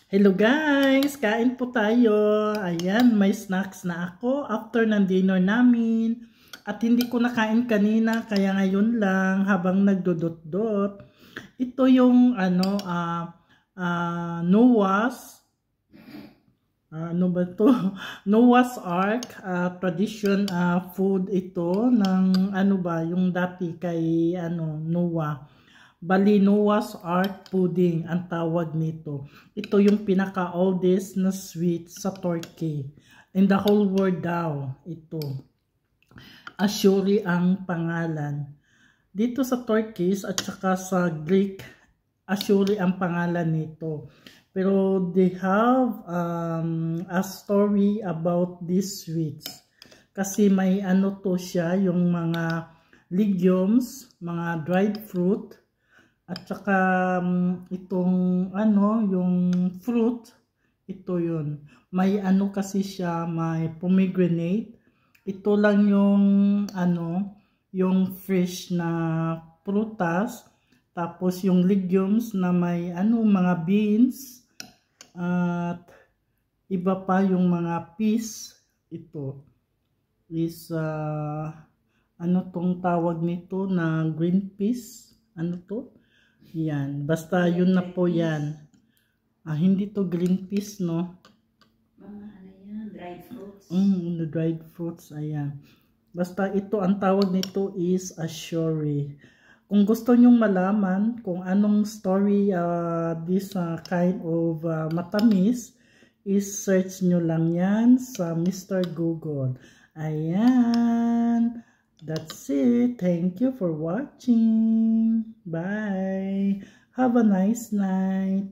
Hello guys! Kain po tayo. Ayan, may snacks na ako after ng dinner namin. At hindi ko nakain kanina kaya ngayon lang habang nagdudot-dot. Ito yung Noah's ano ba to? Noah's Ark tradition food ito ng yung dati kay Noah. Bali, Noah's Ark pudding ang tawag nito. Ito yung pinaka-oldest na sweet sa Turkey. In the whole world daw, ito. Ashuri ang pangalan. Dito sa Turkish at saka sa Greek, Ashuri ang pangalan nito. Pero they have a story about these sweets. Kasi may to siya, yung mga legumes, mga dried fruit, at saka itong yung fruit, ito yun. May kasi siya, may pomegranate. Ito lang yung yung fresh na prutas. Tapos yung legumes na may mga beans. At iba pa yung mga peas. Ito is tong tawag nito na green peas. To? Yan. Basta yun na po yan. Hindi to green peas, no? Yan? Dried fruits. The dried fruits, ayan. Basta ito, ang tawag nito is ashuri. Kung gusto nyong malaman kung anong story this kind of matamis, is search nyo lang yan sa Mr. Google. Ayan. That's it. Thank you for watching. Bye. Have a nice night.